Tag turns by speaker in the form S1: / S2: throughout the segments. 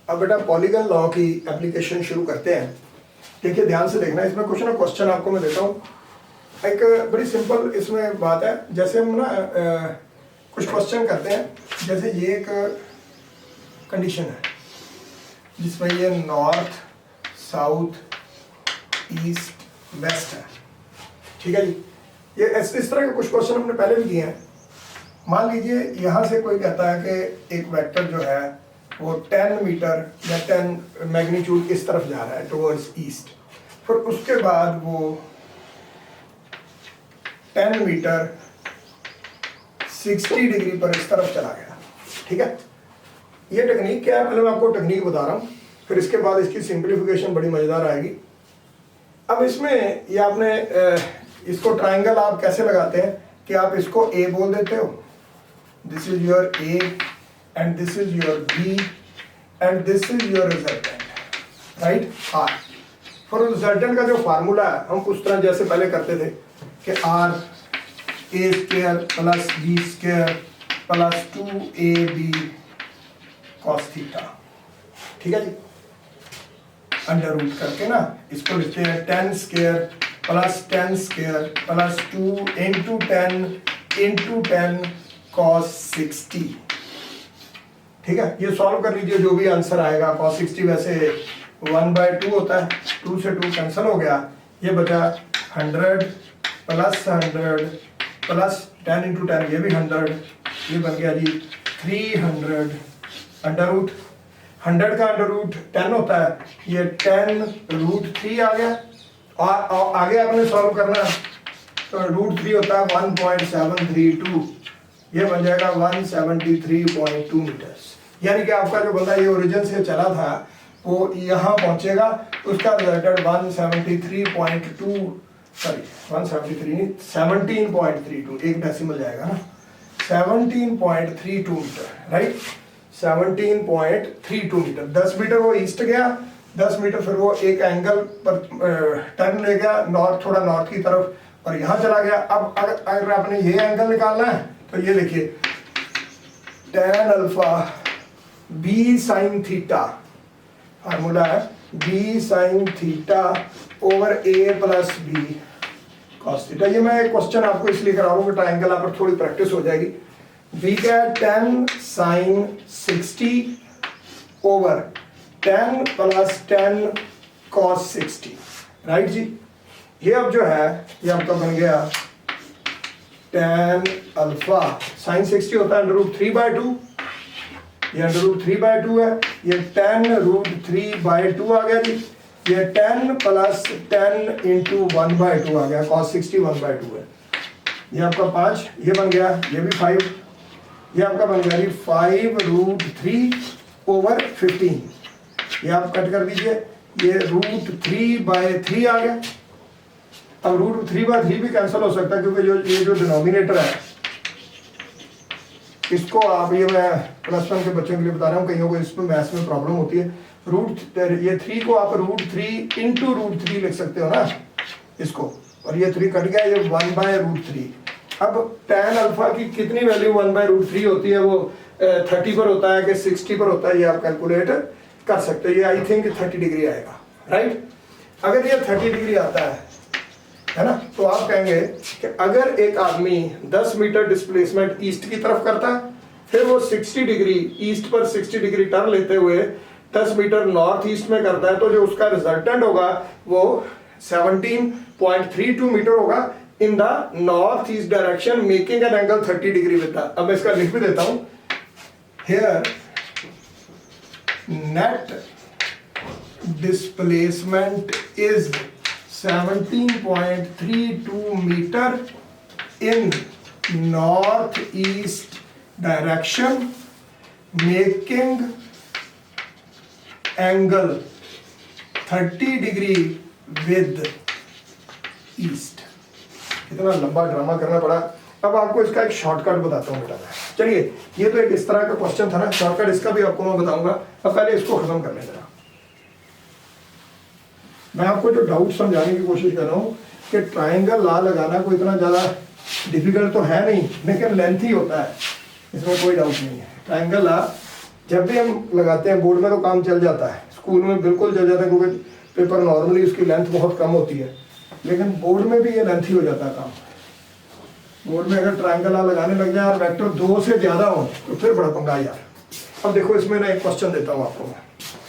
S1: अब बेटा polygon law की एप्लीकेशन शुरू करते हैं। देखिए ध्यान से देखना, इसमें कुछ ना क्वेश्चन आपको मैं देता हूँ। एक बड़ी सिंपल इसमें बात है, जैसे हम ना कुछ क्वेश्चन करते हैं, जैसे ये एक कंडीशन है जिसमें ये नॉर्थ साउथ ईस्ट वेस्ट है, ठीक है जी। ये इस तरह के कुछ क्वेश्चन हमने पहले भी किए हैं। मान लीजिए यहाँ से कोई कहता है कि एक वेक्टर जो है वो 10 मीटर या 10 मैग्नीट्यूड इस तरफ जा रहा है टुवर्ड्स ईस्ट, फिर उसके बाद वो 10 मीटर 60 डिग्री पर इस तरफ चला गया, ठीक है। ये टेक्निक क्या है, पहले मैं आपको टेक्निक बता रहा हूँ, फिर इसके बाद इसकी सिंप्लीफिकेशन बड़ी मज़ेदार आएगी। अब इसमें ये आपने इसको ट्राइंगल आप कैसे लगाते हैं कि आप इसको ए बोल देते हो, this is your A and this is your B and this is your resultant, right. R for resultant का जो फार्मूला है हम उस तरह जैसे पहले करते थे कि R A square plus B square plus 2ab cos theta, ठीक है जी। अंडर रूट करके ना इसको लिखते हैं 10 square plus 10 square plus 2 into 10 cos 60, ठीक है। ये सॉल्व कर लीजिए, जो भी आंसर आएगा। cos 60 वैसे 1/2 होता है, 2 से 2 कैंसिल हो गया, ये बचा 100 प्लस 100 प्लस 10 इंटू 10 ये भी 100, ये बन गया जी 300 अंडर रूट। 100 का अंडर रूट 10 होता है, ये 10√3 आ गया। और आगे आपने सॉल्व करना तो √3 होता है 1.732, ये बन जाएगा 173.2 मीटर्स। यानी कि आपका जो बंदा ये ओरिजिन से चला था वो यहाँ पहुँचेगा, उसका रिजल्टेंट 17.32, एक डेसिमल जाएगा ना, 17.32 मीटर, राइट। 17.32 मीटर, 10 मीटर वो ईस्ट गया, 10 मीटर फिर वो एक एंगल पर टर्न ले गया नॉर्थ, थोड़ा नॉर्थ की तरफ, और यहाँ चला गया। अब अगर आपने ये एंगल निकालना है तो ये देखिए tan alpha b sin theta, formula है b sin theta over a plus b cos theta. ये मैं एक क्वेश्चन आपको इसलिए करा रहा हूँ कि ट्राइंगल आप पर थोड़ी प्रैक्टिस हो जाएगी। b का 10 sin 60 over 10 plus 10 cos 60, right जी। ये अब जो है ये आपका बन गया tan अल्फा sin 60 होता है √3/2, ये √3/2 है, ये 10√3/2 आ गया जी। ये 10 प्लस 10 इंटू 1/2 आ गया, cos 60 1/2 है। ये आपका 5, ये बन गया, ये भी 5, ये आपका बन गया जी 5√3 ओवर 15, ये आप कट कर दीजिए, ये √3/3 आ गया। अब √3/3 भी कैंसिल हो सकता है क्योंकि ये जो डिनोमिनेटर है इसको आप, ये मैं +1 के बच्चों के लिए बता रहा हूँ, कईयों को इसमें मैथ्स में प्रॉब्लम होती है। ये 3 को आप √3 इंटू √3 लिख सकते हो ना इसको, और ये 3 कट गया, ये 1/√3। अब tan अल्फा की कितनी वैल्यू 1/√3 होती है, वो 30 पर होता है कि 60 पर होता है, ये आप कैलकुलेट कर सकते हो। ये आई थिंक 30 डिग्री आएगा, राइट। अगर ये 30 डिग्री आता है ना, तो आप कहेंगे कि अगर एक आदमी 10 मीटर डिस्प्लेसमेंट ईस्ट की तरफ करता है, फिर वो 60 डिग्री ईस्ट पर 60 डिग्री टर्न लेते हुए 10 मीटर नॉर्थ ईस्ट में करता है, तो जो उसका रिजल्टेंट होगा वो 17.32 मीटर होगा in the north east direction, making an angle 30 degree with the. अब मैं इसका लिख भी देता हूं, here net displacement is 17.32 meter in northeast direction, making angle 30 degree with east। इतना लंबा ड्रामा करना पड़ा। अब आपको इसका एक शॉर्टकट बताता हूँ बेटा मैं। चलिए, ये तो एक इस तरह का क्वेश्चन था ना, शॉर्टकट इसका भी आपको मैं बताऊंगा। अब पहले इसको खत्म कर लें जरा। मैं आपको जो डाउट समझाने की कोशिश कर रहा हूँ कि ट्राइंगल ला लगाना कोई इतना ज़्यादा डिफिकल्ट तो है नहीं, लेकिन लेंथी होता है, इसमें कोई डाउट नहीं है। ट्राइंगल ला जब भी हम लगाते हैं बोर्ड में तो काम चल जाता है, स्कूल में बिल्कुल चल जाता है क्योंकि पेपर नॉर्मली उसकी लेंथ बहुत कम होती है, लेकिन बोर्ड में भी ये लेंथी हो जाता है काम। बोर्ड में अगर ट्रायंगल आप लगाने लग जाए और वेक्टर 2 से ज़्यादा हो तो फिर बड़ा पंगा यार। अब देखो इसमें ना एक क्वेश्चन देता हूँ आपको मैं,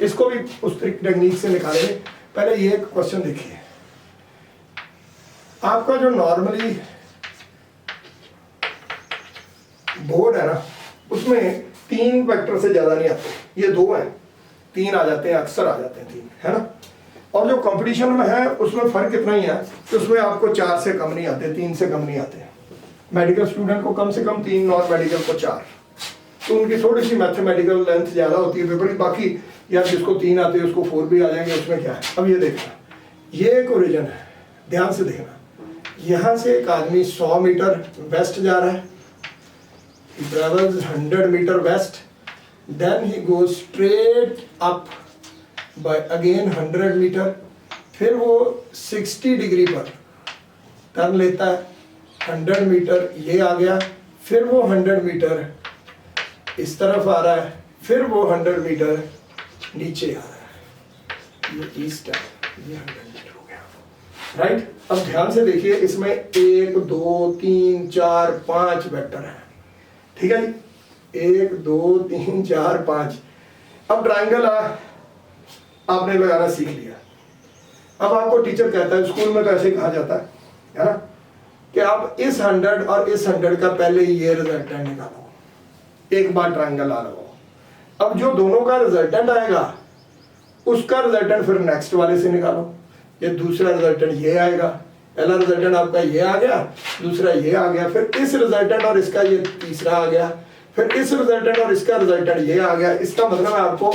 S1: इसको भी उस टेक्निक से निकालेंगे। पहले ये क्वेश्चन देखिए, आपका जो नॉर्मली बोर्ड है ना उसमें 3 वेक्टर से ज़्यादा नहीं आते, ये 2 हैं, 3 आ जाते हैं, अक्सर आ जाते हैं 3, है ना। और जो कंपटीशन में है उसमें फ़र्क इतना ही है कि उसमें आपको 4 से कम नहीं आते, 3 से कम नहीं आते। मेडिकल स्टूडेंट को कम से कम 3, नॉन मेडिकल को 4, तो उनकी थोड़ी सी मैथमेटिकल लेंथ ज़्यादा होती है पेपर की। बाकी यार जिसको 3 आते हैं उसको 4 भी आ जाएंगे, उसमें क्या है। अब ये देखना, ये एक ओरिजिन है, ध्यान से देखना। यहाँ से एक आदमी 100 मीटर वेस्ट जा रहा है, he travels 100 meter west, then he goes straight up by again 100 meter, फिर वो 60 डिग्री पर टर्न लेता है, 100 मीटर ये आ गया, फिर वो 100 मीटर इस तरफ आ रहा है, फिर वो 100 मीटर नीचे आ रहा है, ये ईस्ट है, ये 100 मीटर हो गया, राइट। अब ध्यान से देखिए, इसमें 1 2 3 4 5 वेक्टर है, ठीक है जी, 1 2 3 4 5। अब ट्राइंगल आपने लगाना सीख लिया। अब आपको टीचर कहता है, स्कूल में तो ऐसे ही कहा जाता है ना, कि आप इस 100 और इस 100 का पहले ये रिजल्टेंट निकालो, एक बार ट्राइंगल आ लगाओ। अब जो दोनों का रिजल्टेंट आएगा उसका रिजल्टेंट फिर नेक्स्ट वाले से निकालो। ये दूसरा रिजल्टेंट ये आएगा, पहला रिजल्टेंट आपका ये आ गया, दूसरा ये आ गया, फिर इस रिजल्टेंट और इसका ये तीसरा आ गया, फिर इस रिजल्टेंट और इसका रिजल्टेंट ये आ गया। इसका मतलब है आपको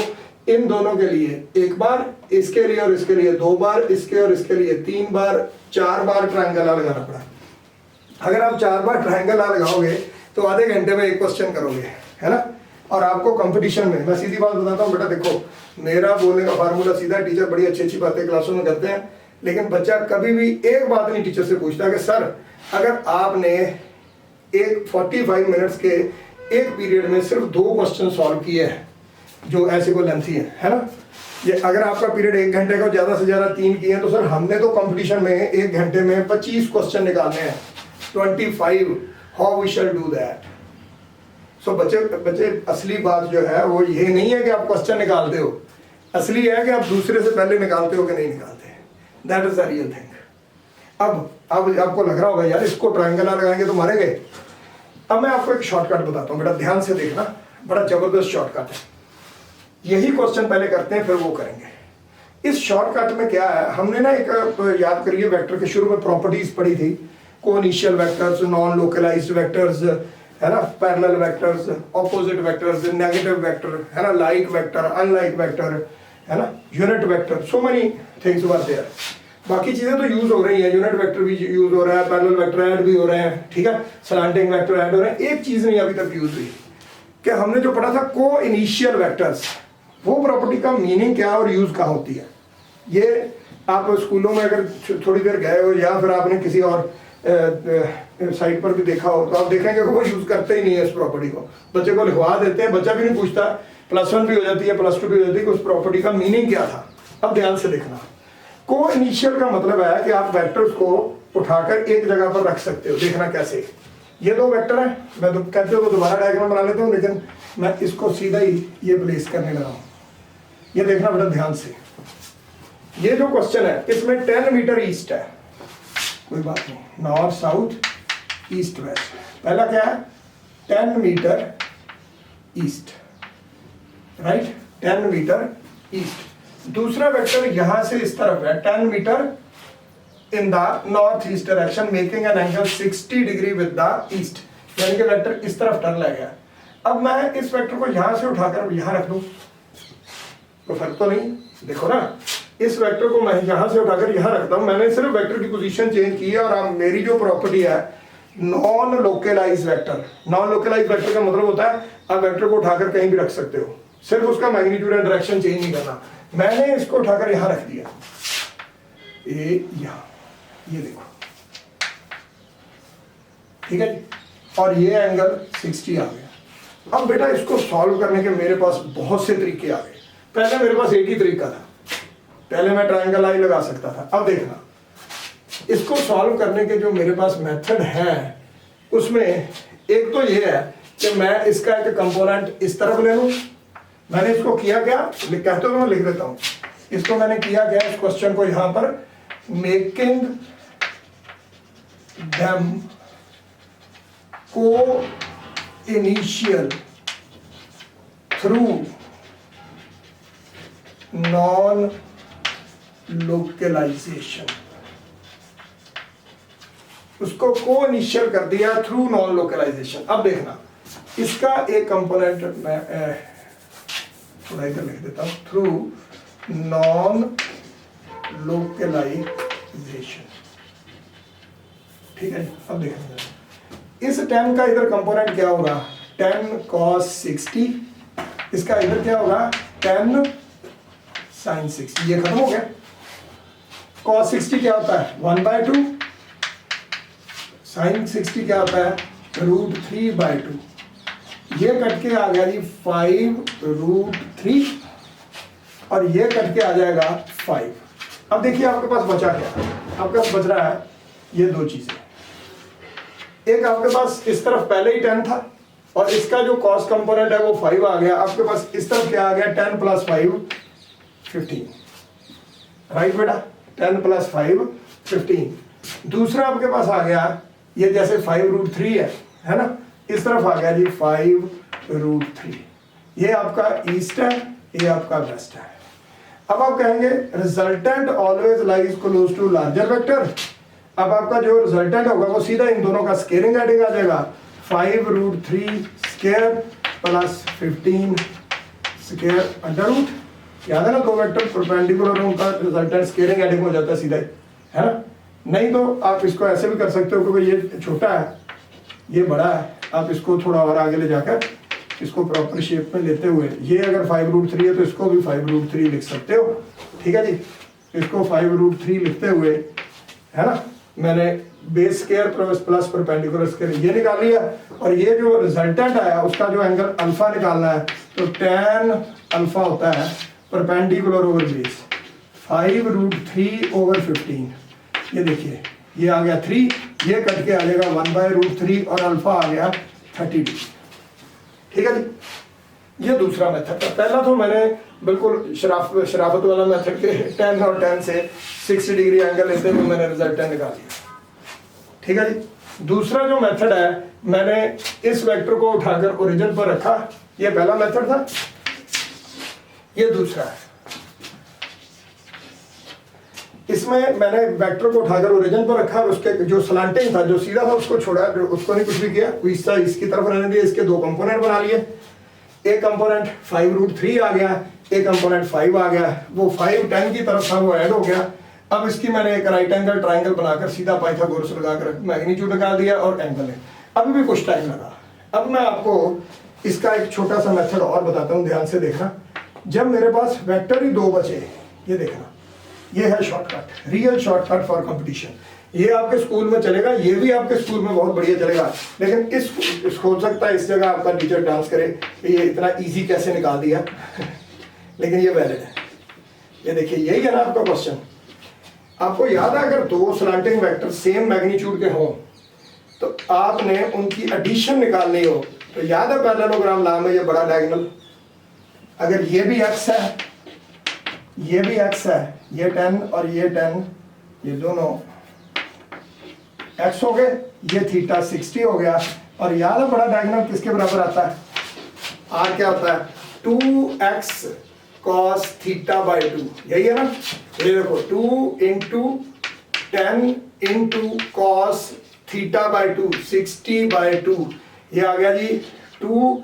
S1: इन दोनों के लिए 1 बार, इसके लिए और इसके लिए 2 बार, इसके और इसके लिए 3 बार, 4 बार ट्रायंगल लगाना पड़ा। अगर आप 4 बार ट्रायंगल लगाओगे तो आधे घंटे में एक क्वेश्चन करोगे, है ना। और आपको कंपटीशन में, मैं सीधी बात बताता हूँ बेटा, देखो मेरा बोलने का फार्मूला सीधा, टीचर बड़ी अच्छी अच्छी बातें क्लासों में करते हैं, लेकिन बच्चा कभी भी एक बात नहीं टीचर से पूछता कि सर अगर आपने एक 45 मिनट्स के एक पीरियड में सिर्फ 2 क्वेश्चन सॉल्व किए हैं जो ऐसे को लेंथी है ना। ये अगर आपका पीरियड 1 घंटे का ज़्यादा से ज़्यादा 3 किए हैं, तो सर हमने तो कंपटीशन में 1 घंटे में 25 क्वेश्चन निकालने हैं, 25, how we shall do that. So बच्चे असली बात जो है वो ये नहीं है कि आप क्वेश्चन निकालते हो, असली है कि आप दूसरे से पहले निकालते हो कि नहीं निकालते। That is the real thing. अब आपको लग रहा होगा यार इसको ट्रायंगल लगाएंगे तो मारे गए। अब मैं आपको एक शॉर्टकट बताता हूँ बेटा, ध्यान से देखना, बड़ा जबरदस्त शॉर्टकट है। यही क्वेश्चन पहले करते हैं फिर वो करेंगे। इस शॉर्टकट में क्या है, हमने ना एक याद करिए वेक्टर के शुरू में प्रॉपर्टीज पढ़ी थी, coinitial vectors, non localized vectors, है ना, parallel vectors, opposite vectors, negative vector, है ना, लाइक वेक्टर, अनलाइक वेक्टर, है ना, unit vector, so many things were there. बाकी चीजें तो यूज हो रही है, यूनिट वेक्टर भी यूज हो रहा है, पैरेलल वेक्टर ऐड भी हो रहे हैं, ठीक है, स्लैंटिंग वेक्टर ऐड हो रहे हैं। एक चीज नहीं अभी तक यूज हुई कि हमने जो पढ़ा था को इनिशियल वेक्टर्स, वो प्रॉपर्टी का मीनिंग क्या और यूज कहाँ होती है। ये आप स्कूलों में अगर थोड़ी देर गए हो या फिर आपने किसी और साइट पर भी देखा हो तो आप देखेंगे कि वो यूज करते ही नहीं है इस प्रॉपर्टी को, बच्चे को लिखवा देते हैं, बच्चा भी नहीं पूछता, +1 भी हो जाती है, +2 भी हो जाती है कि उस प्रॉपर्टी का मीनिंग क्या था। अब ध्यान से देखना, को इनिशियल का मतलब है कि आप वेक्टर्स को उठाकर एक जगह पर रख सकते हो। देखना कैसे, ये 2 वेक्टर है, मैं तो कहते हो तो दोबारा डायग्राम बना लेता हूँ, लेकिन मैं इसको सीधा ही ये प्लेस करने लगा हूँ। ये देखना बेटा ध्यान से, ये जो क्वेश्चन है इसमें 10 मीटर ईस्ट है, कोई बात नहीं, नॉर्थ साउथ ईस्ट वेस्ट। पहला क्या है 10 meter east, right, 10 meter east. दूसरा वेक्टर यहां से इस तरफ है 10 meter in the north east direction making an angle 60 degree with the east, यानी कि वेक्टर इस तरफ टर्न ले गया। अब मैं इस वेक्टर को यहां से उठाकर यहां रख दूं तो फर्क तो नहीं, देखो ना, इस वेक्टर को मैं यहां से उठाकर यहां रखता हूं, मैंने सिर्फ वेक्टर की पोजीशन चेंज की है और अब मेरी जो प्रॉपर्टी है non localized vector. Non localized vector का मतलब होता है आप वेक्टर को उठाकर कहीं भी रख सकते हो, सिर्फ उसका मैग्नीट्यूड एंड डायरेक्शन चेंज नहीं करना। मैंने इसको उठाकर यहां रख दिया, यहां, ये देखो, ठीक है जी, और ये एंगल 60 आ गया। अब बेटा इसको सॉल्व करने के मेरे पास बहुत से तरीके आ गए। पहले मेरे पास एक ही तरीका था, पहले मैं ट्रायंगल आई लगा सकता था। अब देखना, इसको सॉल्व करने के जो मेरे पास मेथड है उसमें एक तो ये है कि मैं इसका एक कंपोनेंट इस तरफ ले लूं। मैंने इसको किया क्या, कहते हो मैं लिख देता हूं। इसको मैंने किया क्या, इस क्वेश्चन को यहां पर मेकिंग देम को इनिशियल थ्रू नॉन लोकलाइजेशन, उसको को इनिशियल कर दिया थ्रू नॉन लोकलाइजेशन। अब देखना, इसका एक कंपोनेंट मैं थोड़ा इधर लिख देता हूं, थ्रू नॉन लोकलाइजेशन। ठीक है, अब देखना इस 10 का इधर कंपोनेंट क्या होगा, 10 cos 60, इसका इधर क्या होगा 10 sin 60। ये खत्म हो गया। cos 60 क्या होता है 1/2, sin 60 क्या होता है √3/2। ये कट के आ गया जी 5√3 और ये कट के आ जाएगा 5। अब देखिए आपके पास बचा क्या, आपके पास बच रहा है ये दो चीजें। एक आपके पास इस तरफ पहले ही 10 था और इसका जो कॉस कंपोनेंट है वो 5 आ गया। आपके पास इस तरफ क्या आ गया 10 + 5 15, राइट बेटा, 10 + 5 15। दूसरा आपके पास आ गया ये जैसे 5√3 है ना, इस तरफ आ गया जी 5√3। ये आपका ईस्ट है, ये आपका वेस्ट है। अब आप कहेंगे resultant always lies close to larger vector. अब आपका जो रिजल्टेंट होगा वो सीधा इन दोनों का स्केयरिंग एडिंग आ जाएगा, 5√3 स्क्वायर प्लस 15 स्क्वायर √। याद है ना, दो वेक्टर परपेंडिकुलर उनका रिजल्टेंट स्केयरिंग एडिंग हो जाता है सीधा, है ना। नहीं तो आप इसको ऐसे भी कर सकते हो, क्योंकि ये छोटा है ये बड़ा है, आप इसको थोड़ा और आगे ले जाकर इसको प्रॉपर शेप में लेते हुए, ये अगर 5√3 है तो इसको भी 5√3 लिख सकते हो। ठीक है जी, इसको 5√3 लिखते हुए, है ना, मैंने base square plus perpendicular square ये निकाल लिया। और ये जो रिजल्टेंट आया उसका जो एंगल अल्फा निकालना है, तो tan अल्फा होता है परपेंडिकुलर ओवर बेस 5√3/15। ये देखिए ये आ गया 3, ये कट के आ जाएगा 1/√3 और अल्फा आ गया 30 डिग्री। ठीक है जी, ये दूसरा मेथड था। पहला तो मैंने बिल्कुल शराफत वाला मेथड के 10 और 10 से 60 डिग्री एंगल लेते हुए मैंने रिजल्टेंट निकाल लिया। ठीक है जी, दूसरा जो मेथड है, मैंने इस वेक्टर को उठाकर ओरिजिन पर रखा, ये पहला मेथड था। ये दूसरा है, इसमें मैंने वेक्टर को उठाकर ओरिजिन पर रखा और उसके जो स्लांटिंग था, जो सीधा था, उसको छोड़ा, उसको नहीं कुछ भी किया, इसकी तरफ रहने दिया। इसके दो कंपोनेंट बना लिए, एक कंपोनेंट 5√3 आ गया, एक कंपोनेंट 5 आ गया। वो 5 10 की तरफ था वो ऐड हो गया। अब इसकी मैंने एक राइट एंगल ट्राइंगल बनाकर सीधा पाइथागोरस लगाकर मैग्नीट्यूड निकाल दिया और एंगल है। अभी भी कुछ टाइम लगा। अब मैं आपको इसका एक छोटा सा मेथड और बताता हूँ, ध्यान से देखना। जब मेरे पास वेक्टर ही दो बचे, ये देखना, ये है shortcut, real shortcut for competition. ये आपके स्कूल में चलेगा, ये भी आपके स्कूल में बहुत बढ़िया चलेगा, लेकिन इस हो सकता है इस जगह आपका टीचर डांस करे कि ये इतना इजी कैसे निकाल दिया लेकिन ये वैलिड है। ये देखिए, यही है ना आपका क्वेश्चन। आपको याद है, अगर दो स्लांटिंग वेक्टर सेम मैग्नीट्यूड के हों तो आपने उनकी एडिशन निकालनी हो, तो याद है पैरेललोग्राम नाम है ये बड़ा डायगोनल। अगर ये भी x है, ये भी x है, ये 10 और ये 10, ये दोनों x हो गए, ये थीटा 60 हो गया। और याद है बड़ा डायगोनल किसके बराबर आता है, r क्या होता है 2x cos θ/2, यही है ना। ये देखो 2 × 10 × cos θ/2 60/2, ये आ गया जी 2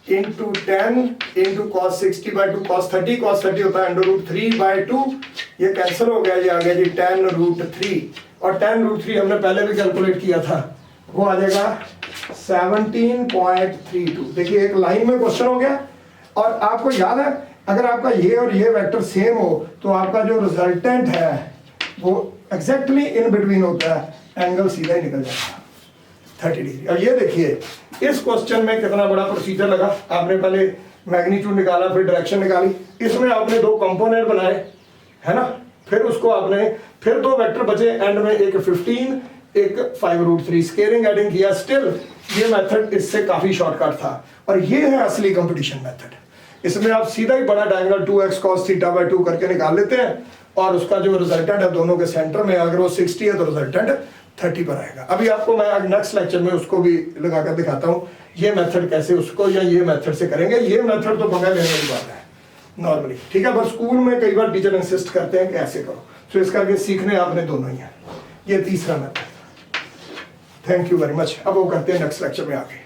S1: × 10 × cos 60/2 cos 30 होता है √3/2, ये कैंसिल हो गया, ये आ गया जी tan√3। और tan√3 हमने पहले भी कैलकुलेट किया था, वो आ जाएगा 17.32। देखिए एक लाइन में क्वेश्चन हो गया। और आपको याद है, अगर आपका ये और ये वेक्टर सेम हो तो आपका जो रिजल्टेंट है वो एग्जैक्टली इन बिटवीन होता है, एंगल सीधा ही निकल जाएगा। 30 डिग्री। अब ये देखिए इस क्वेश्चन में कितना बड़ा प्रोसीजर लगा। आपने पहले मैग्नीट्यूड निकाला, फिर डायरेक्शन निकाली, इसमें आपने 2 कंपोनेंट बनाए, है ना, फिर उसको आपने फिर 2 वेक्टर बचे एंड में, एक 15 एक 5√3 स्केलिंग एडिंग किया। स्टिल ये मेथड इससे काफी शॉर्टकट था और ये है असली कंपटीशन मेथड। इसमें आप सीधा ही बड़ा डायगोनल 2x cos θ/2 करके निकाल लेते हैं और उसका जो रिजल्टेंट है दोनों के सेंटर में, अगर वो 60 है तो रिजल्टेंट 30 पर आएगा। अभी आपको मैं नेक्स्ट लेक्चर में उसको भी लगाकर दिखाता हूँ ये मेथड कैसे उसको या ये मेथड से करेंगे। ये मेथड तो बगैर लेने वाली बात है नॉर्मली, ठीक है, पर स्कूल में कई बार टीचर इंसिस्ट करते हैं कि ऐसे करो, तो इस करके सीखने आपने दोनों ही है। ये तीसरा method. Thank you very much. अब वो करते हैं नेक्स्ट लेक्चर में आगे।